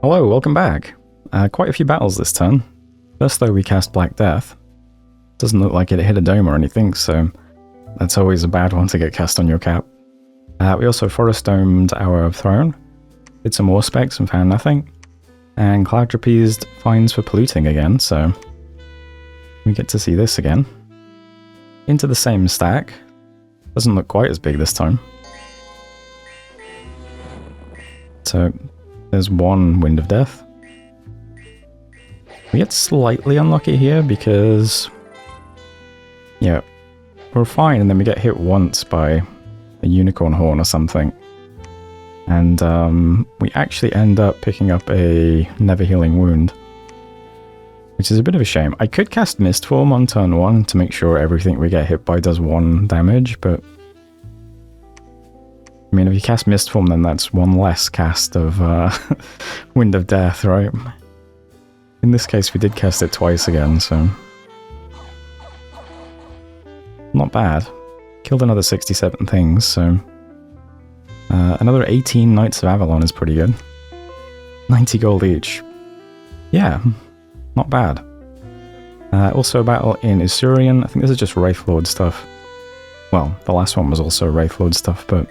Hello, welcome back. Quite a few battles this turn. First though we cast Black Death. Doesn't look like it hit a dome or anything, so that's always a bad one to get cast on your cap. We also Forest Domed our Throne, did some more specs and found nothing, and Cloud Trapezed fines for polluting again, so we get to see this again. Into the same stack. Doesn't look quite as big this time. So there's one Wind of Death. We get slightly unlucky here because, yeah, we're fine and then we get hit once by a unicorn horn or something. And we actually end up picking up a Never Healing Wound, which is a bit of a shame. I could cast Mistform on turn 1 to make sure everything we get hit by does 1 damage, but I mean, if you cast Mistform, then that's one less cast of Wind of Death, right? In this case, we did cast it twice again, so not bad. Killed another 67 things, so another 18 Knights of Avalon is pretty good. 90 gold each. Yeah, not bad. Also a battle in Isurian. I think this is just Wraithlord stuff. Well, the last one was also Wraithlord stuff, but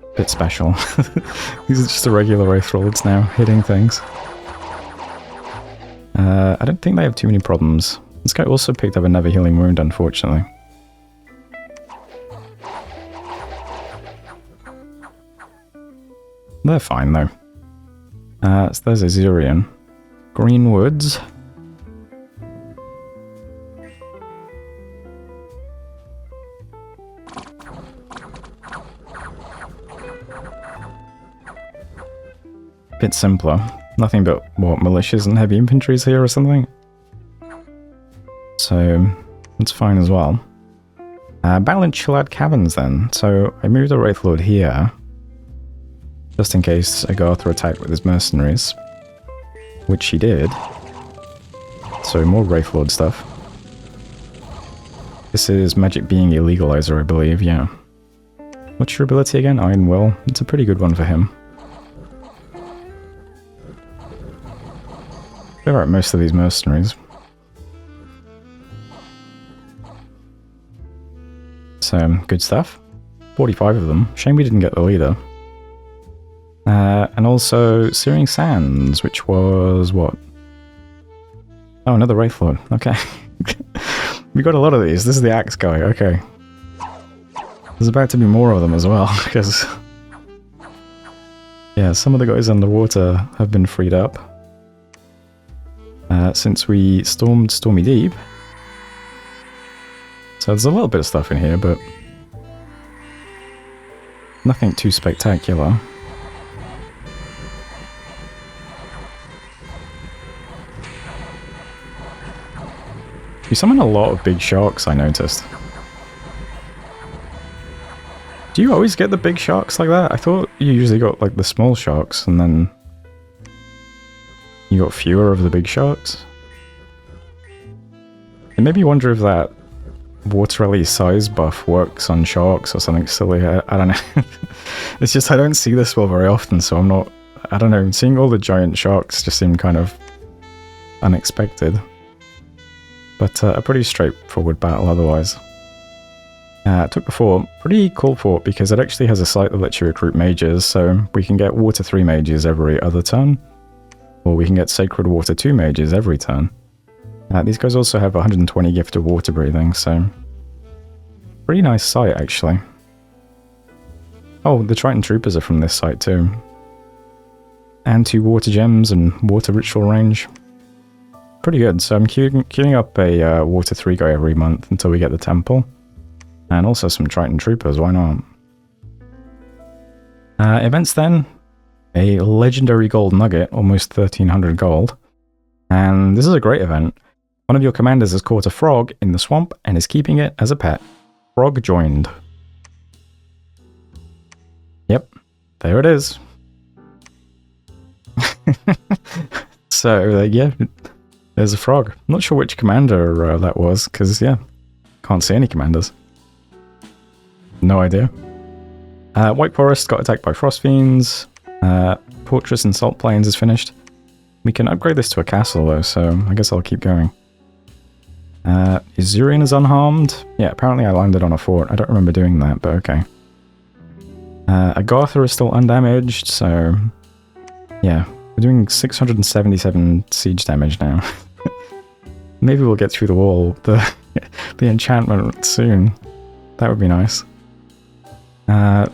a bit special. These are just the regular Wraithlords now, hitting things. I don't think they have too many problems. This guy also picked up a Never Healing Wound, unfortunately. They're fine, though. So there's Isurian. Green Woods. Bit simpler. Nothing but, what, militias and heavy infantries here or something? So, that's fine as well. Battle in Chillad Caverns then. So, I moved the Wraithlord here, just in case Agartha attacked with his mercenaries, which he did. So, more Wraithlord stuff. This is Magic Being Illegalizer, I believe, yeah. What's your ability again? Iron Will. It's a pretty good one for him. Clear out most of these mercenaries. So, good stuff. 45 of them. Shame we didn't get the leader. And also Searing Sands, which was what? Oh, another Wraithlord. Okay. We got a lot of these. This is the axe guy. Okay. There's about to be more of them as well, because yeah, some of the guys underwater have been freed up. Since we stormed Stormy Deep. So there's a little bit of stuff in here, but nothing too spectacular. You summon a lot of big sharks, I noticed. Do you always get the big sharks like that? I thought you usually got like the small sharks and then you got fewer of the big sharks. It made me wonder if that water release size buff works on sharks or something silly. I don't know. It's just I don't see this well very often, so I'm not... I don't know, seeing all the giant sharks just seemed kind of unexpected. But a pretty straightforward battle otherwise. Took the fort. Pretty cool fort because it actually has a site that lets you recruit mages, so we can get Water 3 mages every other turn. Or we can get Sacred Water 2 mages every turn. These guys also have 120 gift of water breathing, so pretty nice site actually. Oh, the Triton Troopers are from this site too. And 2 water gems and water ritual range. Pretty good, so I'm queuing up a Water 3 guy every month until we get the temple. And also some Triton Troopers, why not? Events then. A legendary gold nugget, almost 1300 gold. And this is a great event. One of your commanders has caught a frog in the swamp and is keeping it as a pet. Frog joined. Yep, there it is. So, yeah, there's a frog. I'm not sure which commander that was, because, yeah, can't see any commanders. No idea. White Forest got attacked by Frost Fiends. Fortress in Salt Plains is finished. We can upgrade this to a castle though, so I guess I'll keep going. Izurian is unharmed. Yeah, apparently I landed on a fort. I don't remember doing that, but okay. Agartha is still undamaged, so... Yeah, we're doing 677 siege damage now. Maybe we'll get through the wall, the enchantment soon. That would be nice.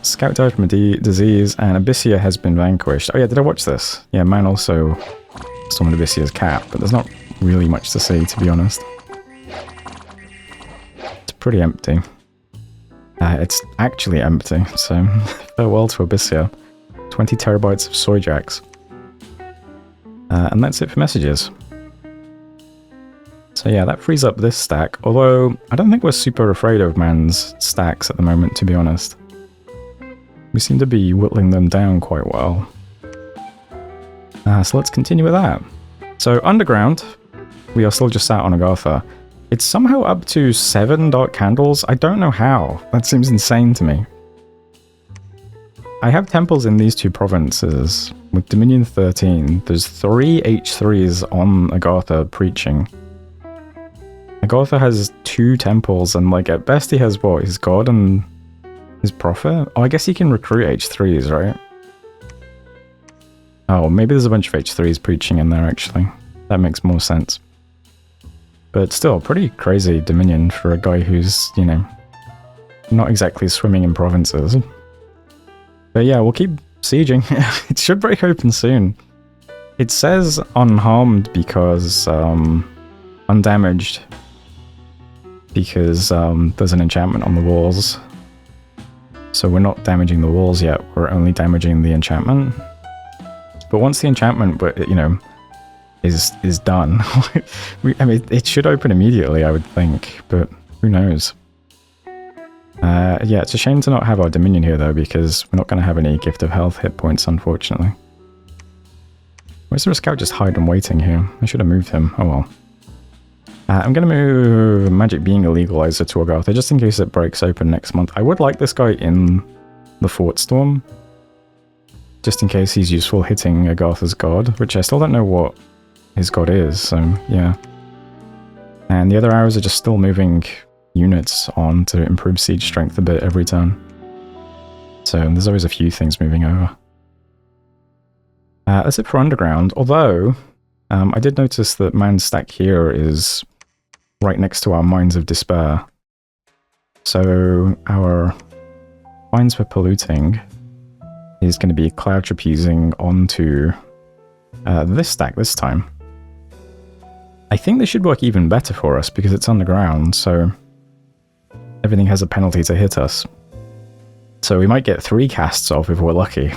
Scout died from a disease, and Abyssia has been vanquished. Oh yeah, did I watch this? Yeah, man also summoned Abyssia's cat, but there's not really much to see, to be honest. It's pretty empty. It's actually empty, so farewell to Abyssia. 20 terabytes of soy jacks. And that's it for messages. So yeah, that frees up this stack, although I don't think we're super afraid of man's stacks at the moment, to be honest. We seem to be whittling them down quite well. So let's continue with that. So underground, we are still just sat on Agartha. It's somehow up to 7 dark candles. I don't know how. That seems insane to me. I have temples in these two provinces. With Dominion 13, there's 3 H3s on Agartha preaching. Agartha has 2 temples, and like at best he has what? His god and his prophet? Oh, I guess he can recruit H3s, right? Oh, maybe there's a bunch of H3s preaching in there actually. That makes more sense. But still, pretty crazy Dominion for a guy who's, you know, not exactly swimming in provinces. But yeah, we'll keep sieging. It should break open soon. It says unharmed because, undamaged. Because there's an enchantment on the walls. So we're not damaging the walls yet, we're only damaging the enchantment. But once the enchantment, you know, is done, I mean, it should open immediately, I would think, but who knows. Yeah, it's a shame to not have our Dominion here though, because we're not going to have any Gift of Health hit points, unfortunately. Why is there a scout just hiding waiting here? I should have moved him, oh well. I'm going to move Magic Being Illegalizer to Agartha, just in case it breaks open next month. I would like this guy in the Fort Storm, just in case he's useful hitting Agartha's god, which I still don't know what his god is, so yeah. And the other arrows are just still moving units on to improve siege strength a bit every turn. So there's always a few things moving over. That's it for underground, although I did notice that man's stack here is right next to our Mines of Despair. So our Mines for Polluting is going to be cloud trapezing onto this stack this time. I think this should work even better for us because it's underground, so everything has a penalty to hit us. So we might get 3 casts off if we're lucky,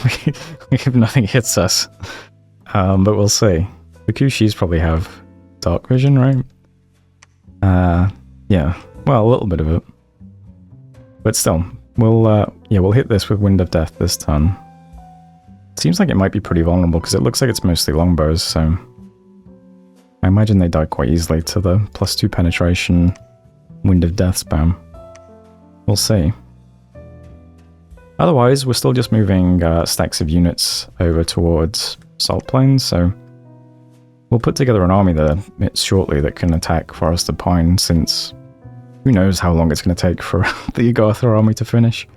if nothing hits us. But we'll see. The Kushis probably have dark vision, right? Yeah, well, a little bit of it. But still, we'll hit this with Wind of Death this turn. Seems like it might be pretty vulnerable because it looks like it's mostly longbows, so I imagine they die quite easily to the +2 penetration Wind of Death spam. We'll see. Otherwise, we're still just moving stacks of units over towards Salt Plains, so we'll put together an army there shortly that can attack Forest of Pine, since who knows how long it's going to take for the Agartha army to finish.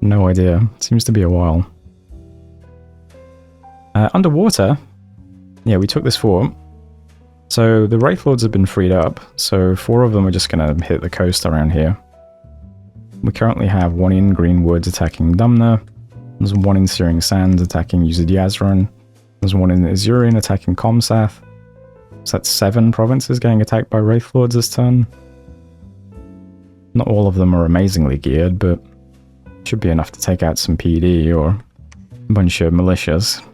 No idea. It seems to be a while. Underwater, yeah, we took this fort. So the Wraith Lords have been freed up, so 4 of them are just going to hit the coast around here. We currently have 1 in Greenwood attacking Dumna, there's 1 in Searing Sands attacking Yuzid Yazran, there's 1 in Izurian attacking Comsath. So that's 7 provinces getting attacked by Wraith Lords this turn. Not all of them are amazingly geared, but should be enough to take out some PD or a bunch of militias.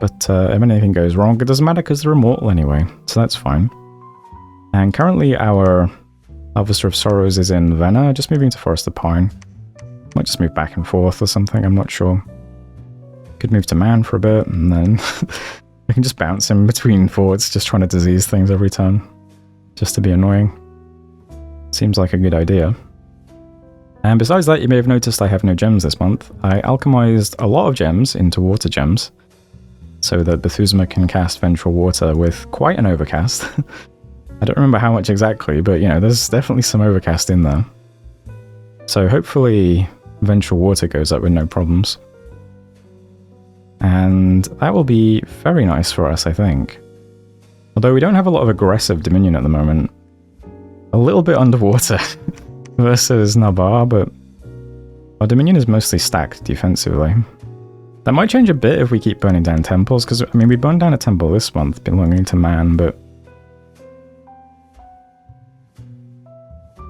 But if anything goes wrong, it doesn't matter because they're immortal anyway, so that's fine. And currently our Harvester of Sorrows is in Venna, just moving to Forest of Pine. Might just move back and forth or something, I'm not sure. Could move to Man for a bit, and then we can just bounce him between forts, just trying to disease things every turn. Just to be annoying. Seems like a good idea. And besides that, you may have noticed I have no gems this month. I alchemized a lot of gems into water gems, so that Bethusma can cast Vengeful Water with quite an overcast. I don't remember how much exactly, but you know, there's definitely some overcast in there. So hopefully Vengeful Water goes up with no problems. And that will be very nice for us, I think. Although we don't have a lot of aggressive Dominion at the moment. A little bit underwater versus Nabar, but our Dominion is mostly stacked defensively. That might change a bit if we keep burning down temples, because, I mean, we burned down a temple this month belonging to Man, but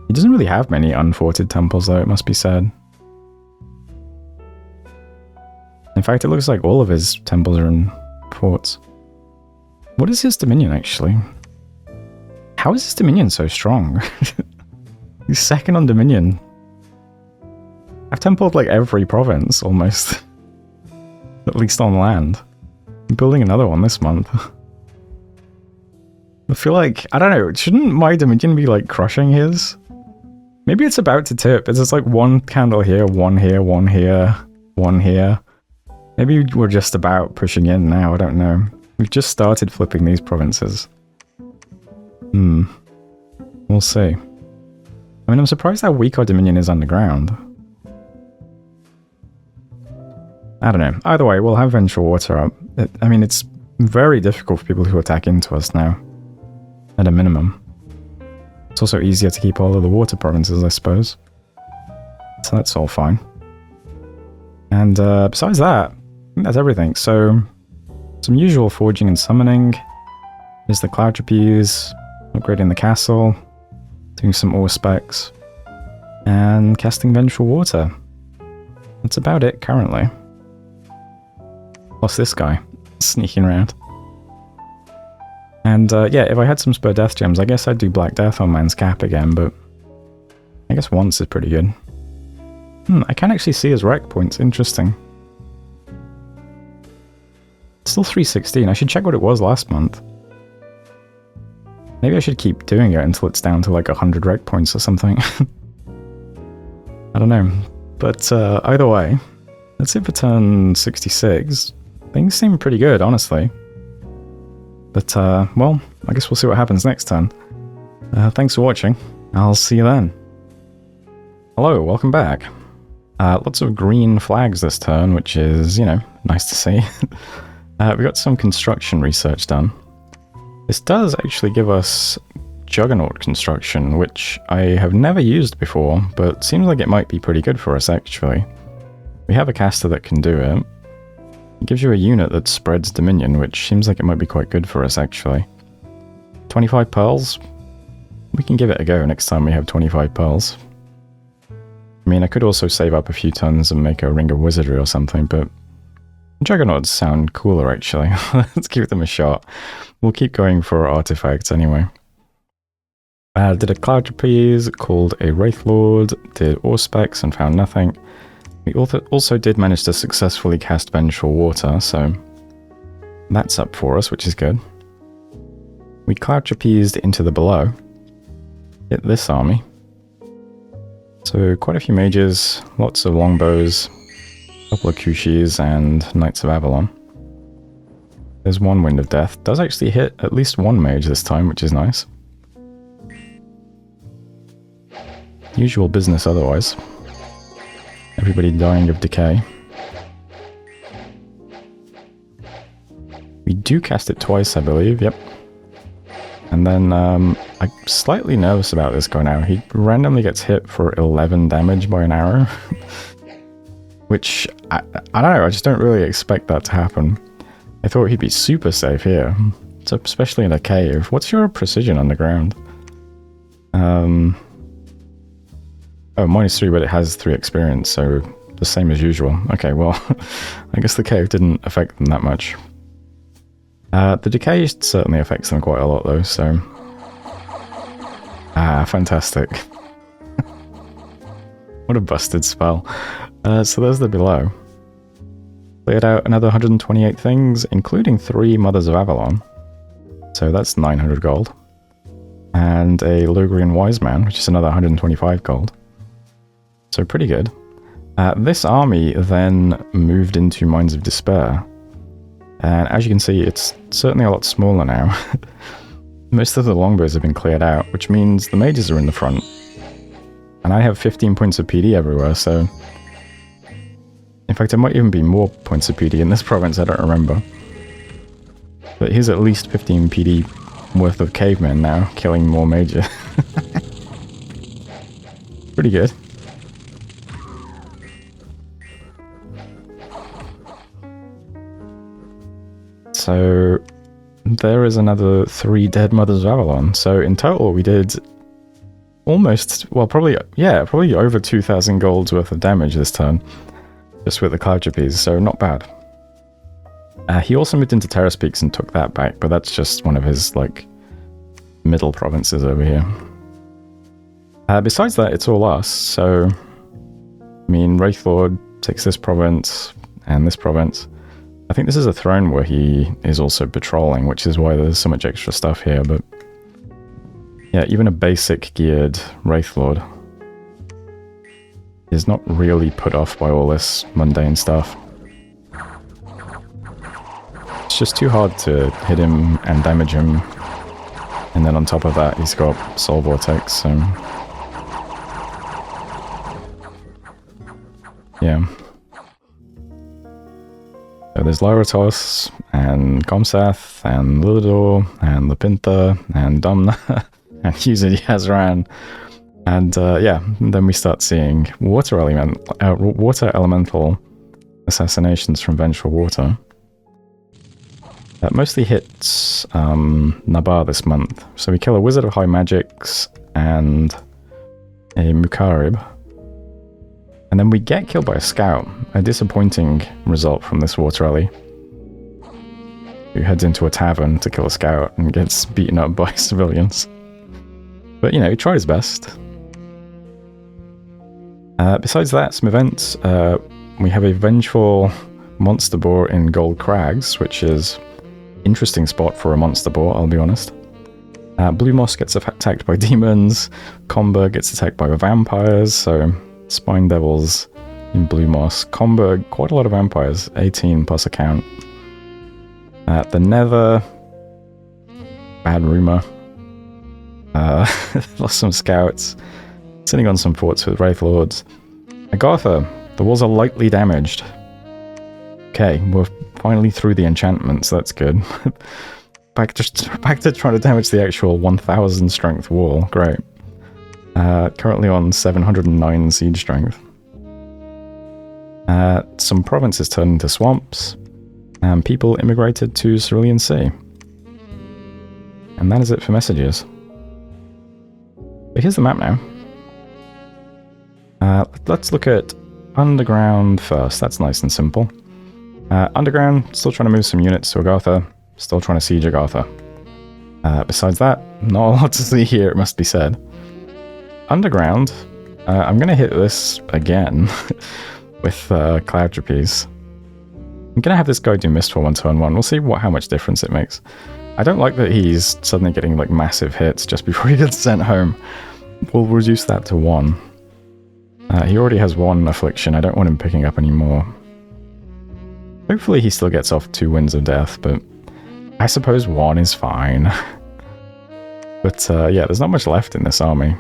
he doesn't really have many unforted temples, though, it must be said. In fact, it looks like all of his temples are in forts. What is his Dominion, actually? How is his Dominion so strong? He's second on Dominion. I've templed like every province, almost. At least on land. I'm building another one this month. I feel like, I don't know, shouldn't my Dominion be like crushing his? Maybe it's about to tip. It's just like one candle here, one here, one here, one here. Maybe we're just about pushing in now, I don't know. We've just started flipping these provinces. We'll see. I mean, I'm surprised how weak our Dominion is underground. I don't know. Either way, we'll have Vengeful Water up. I mean, it's very difficult for people who attack into us now. At a minimum. It's also easier to keep all of the water provinces, I suppose. So that's all fine. And besides that, I think that's everything. So, some usual forging and summoning. There's the Cloud Trapeze, upgrading the castle, doing some ore specs, and casting Vengeful Water. That's about it currently. Plus this guy, sneaking around. And yeah, if I had some spare death gems, I guess I'd do Black Death on Man's Cap again, but I guess once is pretty good. I can actually see his rec points, interesting. Still 316, I should check what it was last month. Maybe I should keep doing it until it's down to like 100 rec points or something. I don't know. But either way, that's it for turn 66. Things seem pretty good, honestly. But, well, I guess we'll see what happens next turn. Thanks for watching. I'll see you then. Hello, welcome back. Lots of green flags this turn, which is, you know, nice to see. We got some construction research done. This does actually give us Juggernaut construction, which I have never used before, but seems like it might be pretty good for us, actually. We have a caster that can do it. It gives you a unit that spreads Dominion, which seems like it might be quite good for us, actually. 25 pearls? We can give it a go next time we have 25 pearls. I mean, I could also save up a few tons and make a Ring of Wizardry or something, but Juggernauts sound cooler, actually. Let's give them a shot. We'll keep going for artifacts anyway. Did a Cloud Trapeze, called a Wraith Lord, did ore specs and found nothing. We also did manage to successfully cast Vengeful Water, so that's up for us, which is good. We Cloud Trapezed into the below. Hit this army. So quite a few mages, lots of longbows, a couple of Kushis, and Knights of Avalon. There's one Wind of Death. Does actually hit at least one mage this time, which is nice. Usual business otherwise. Everybody dying of decay. We do cast it twice, I believe, yep. And then, I'm slightly nervous about this guy now. He randomly gets hit for 11 damage by an arrow. Which, I don't know, I just don't really expect that to happen. I thought he'd be super safe here. So especially in a cave. What's your precision on the ground? Oh, -3, but it has 3 experience, so the same as usual. Okay, well, I guess the cave didn't affect them that much. The decay certainly affects them quite a lot, though, so... Ah, fantastic. What a busted spell. So there's the below. Cleared out another 128 things, including 3 Mothers of Avalon. So that's 900 gold. And a Logrian Wise Man, which is another 125 gold. So pretty good. This army then moved into Mines of Despair. And as you can see, it's certainly a lot smaller now. Most of the longbows have been cleared out, which means the mages are in the front. And I have 15 points of PD everywhere, so... In fact, there might even be more points of PD in this province, I don't remember. But here's at least 15 PD worth of cavemen now, killing more mages. Pretty good. So there is another 3 dead Mothers of Avalon. So in total we did almost, well, probably over 2,000 golds worth of damage this turn, just with the Cloud Trapeze, so not bad. He also moved into Terrace Peaks and took that back, but that's just one of his, like, middle provinces over here. Besides that, it's all us, so... I mean, Wraithlord takes this province, and this province. I think this is a throne where he is also patrolling, which is why there's so much extra stuff here, but... Yeah, even a basic geared Wraithlord is not really put off by all this mundane stuff. It's just too hard to hit him and damage him. And then on top of that, he's got Soul Vortex, so... Yeah. So there's Lyratos, and Comsath, and Lilidor, and Lapintha, and Domna, and Yuzid Yazran. And yeah, then we start seeing water elemental assassinations from Vengeful Water. That mostly hits Nabar this month. So we kill a Wizard of High Magics and a Mukarib. And then we get killed by a Scout. A disappointing result from this Water Ellie, who heads into a tavern to kill a Scout and gets beaten up by civilians. But, you know, he tried his best. Besides that, some events. We have a Vengeful Monster Boar in Gold Crags, which is interesting spot for a monster boar, I'll be honest. Blue Moss gets attacked by demons. Comberg gets attacked by vampires, so Spine Devils in Blue Moss. Comberg, quite a lot of vampires, 18 plus a count. The Nether, bad rumour. Lost some scouts. Sitting on some forts with Wraithlords. Agartha, the walls are lightly damaged. Okay, we're finally through the enchantment, so that's good. back to trying to damage the actual 1000 strength wall. Great. Currently on 709 siege strength. Some provinces turned into swamps, and people immigrated to Cerulean Sea. And that is it for messages. But here's the map now. Let's look at Underground first. That's nice and simple. Underground, still trying to move some units to Agartha. Still trying to siege Agartha. Besides that, not a lot to see here, it must be said. Underground, I'm going to hit this again with Cloud Trapeze. I'm going to have this guy do Mistfall on turn 1. We'll see how much difference it makes. I don't like that he's suddenly getting like massive hits just before he gets sent home. We'll reduce that to 1. He already has 1 affliction. I don't want him picking up any more. Hopefully he still gets off 2 Winds of Death, but I suppose 1 is fine. But yeah, there's not much left in this army.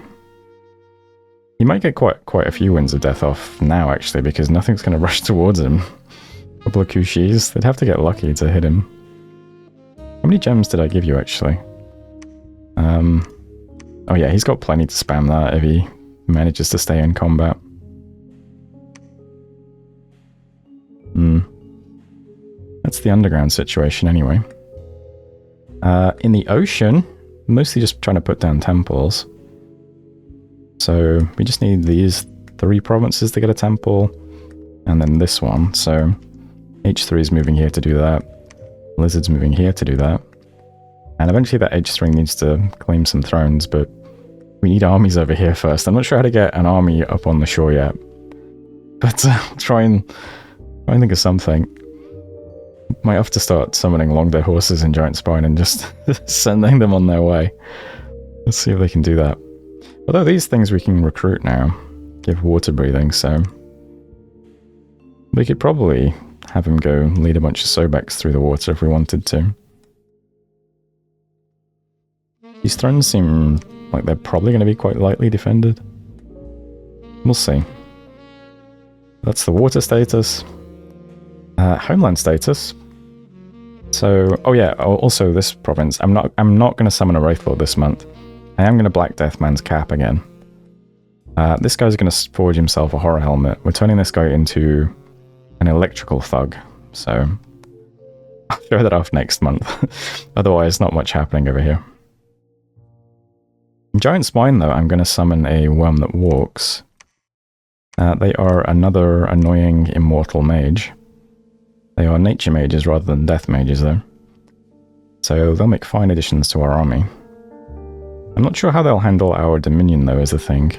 He might get quite a few Winds of Death off now, actually, because nothing's going to rush towards him. A couple of Kushis. They'd have to get lucky to hit him. How many gems did I give you, actually? Oh yeah, he's got plenty to spam that if he manages to stay in combat. That's the underground situation anyway. In the ocean, mostly just trying to put down temples. So we just need these 3 provinces to get a temple, and then this one. So H3 is moving here to do that. Lizard's moving here to do that. And eventually that H3 needs to claim some thrones, but we need armies over here first. I'm not sure how to get an army up on the shore yet. But I'll try and think of something. Might have to start summoning Longdead horses in Giant Spine and just sending them on their way. Let's see if they can do that. Although these things we can recruit now. give water breathing, so we could probably have him go lead a bunch of Sobeks through the water if we wanted to. These thrones seem like they're probably going to be quite lightly defended. We'll see. That's the water status. Homeland status. So, oh yeah, also this province. I'm not going to summon a Wraithlord this month. I am going to Black Deathman's Cap again. This guy's going to forge himself a Horror Helmet. We're turning this guy into an electrical thug, so I'll show that off next month. Otherwise, not much happening over here. In Giant Spine, though, I'm going to summon a Worm That Walks. They are another annoying immortal mage. They are nature mages rather than death mages, though. So they'll make fine additions to our army. I'm not sure how they'll handle our Dominion, though, is the thing.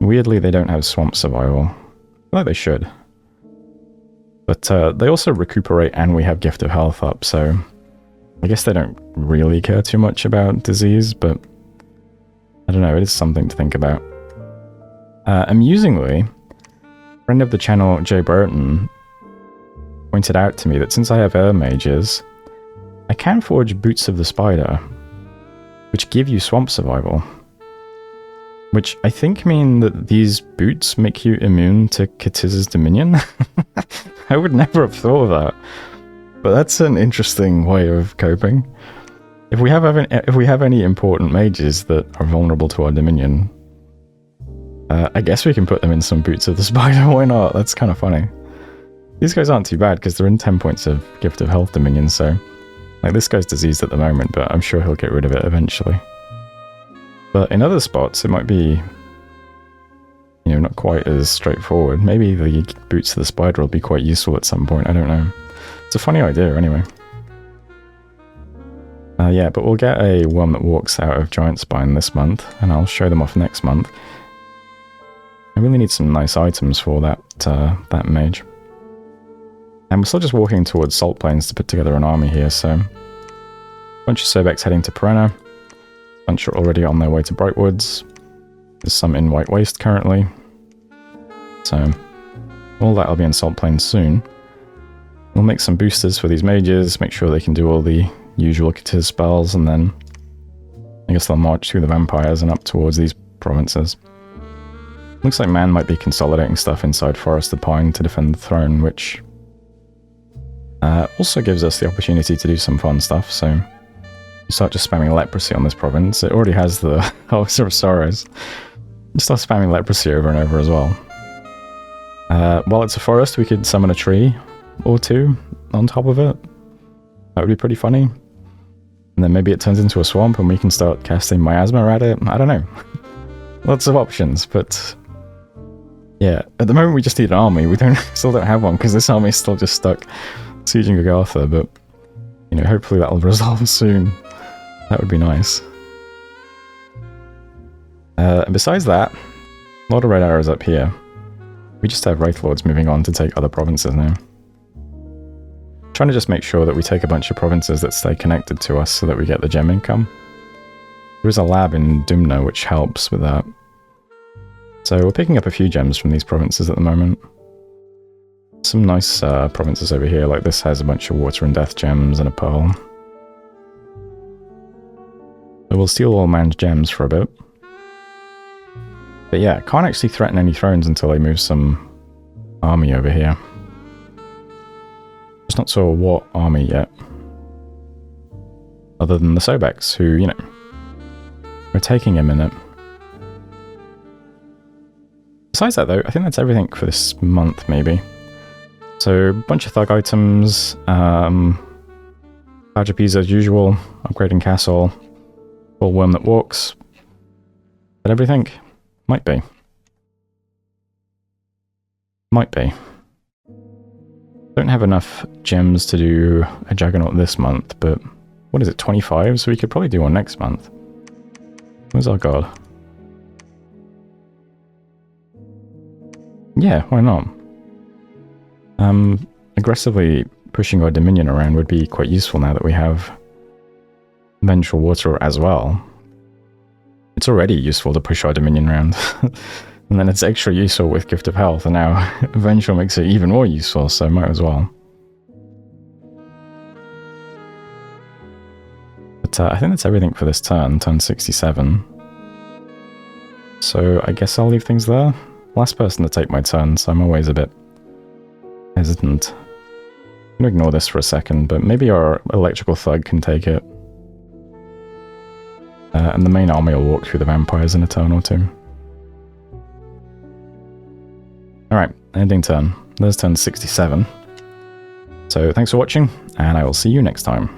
Weirdly, they don't have Swamp Survival. I feel like they should. But they also recuperate and we have Gift of Health up, so I guess they don't really care too much about disease, but I don't know, it is something to think about. Amusingly, friend of the channel, Jay Burton, pointed out to me that since I have Air Mages, I can forge Boots of the Spider, which give you Swamp Survival. Which I think mean that these boots make you immune to Katiz's Dominion. I would never have thought of that. But that's an interesting way of coping. If we have any important mages that are vulnerable to our Dominion, I guess we can put them in some Boots of the Spider. Why not? That's kind of funny. These guys aren't too bad because they're in 10 points of Gift of Health Dominion, so like this guy's diseased at the moment, but I'm sure he'll get rid of it eventually. But in other spots, it might be, you know, not quite as straightforward. Maybe the Boots of the Spider will be quite useful at some point, I don't know. It's a funny idea, anyway. Yeah, but we'll get a Worm That Walks out of Giant Spine this month, and I'll show them off next month. I really need some nice items for that mage. And we're still just walking towards Salt Plains to put together an army here, so... a bunch of Sobeks heading to Perenna. A bunch are already on their way to Brightwoods. There's some in White Waste currently. So, all that will be in Salt Plains soon. We'll make some boosters for these mages, make sure they can do all the usual Katiz spells, and then I guess they'll march through the vampires and up towards these provinces. Looks like Man might be consolidating stuff inside Forest of Pine to defend the throne, which also gives us the opportunity to do some fun stuff, so start just spamming Leprosy on this province. It already has the Harvester of Sorrows. Just start spamming Leprosy over and over as well. While it's a forest, we could summon a tree or two on top of it. That would be pretty funny. And then maybe it turns into a swamp and we can start casting Miasma at it. I don't know. Lots of options, but yeah, at the moment we just need an army. We still don't have one because this army is still just stuck sieging Agartha, but you know, hopefully that'll resolve soon. That would be nice. And besides that, a lot of red arrows up here. We just have Wraithlords moving on to take other provinces now. Trying to just make sure that we take a bunch of provinces that stay connected to us so that we get the gem income. There is a lab in Dumna which helps with that. So we're picking up a few gems from these provinces at the moment. Some nice provinces over here, like this has a bunch of Water and Death gems and a pearl. So we'll steal all Man's gems for a bit. But yeah, can't actually threaten any thrones until they move some army over here. Just not sure what army yet. Other than the Sobeks, who, you know, we're taking a minute. Besides that though, I think that's everything for this month, maybe. So, a bunch of thug items, Badger Pizza as usual, upgrading castle, full Worm That Walks. But everything? Might be. Might be. Don't have enough gems to do a Juggernaut this month, but what is it, 25? So we could probably do one next month. Where's our god? Yeah, why not? Aggressively pushing our Dominion around would be quite useful now that we have Vengeful Water as well. It's already useful to push our Dominion around. And then it's extra useful with Gift of Health, and now Vengeful makes it even more useful, so might as well. But I think that's everything for this turn 67. So I guess I'll leave things there. Last person to take my turn, so I'm always a bit hesitant. I'm gonna ignore this for a second, but maybe our electrical thug can take it. And the main army will walk through the vampires in a turn or two. Alright, ending turn. There's turn 67. So thanks for watching, and I will see you next time.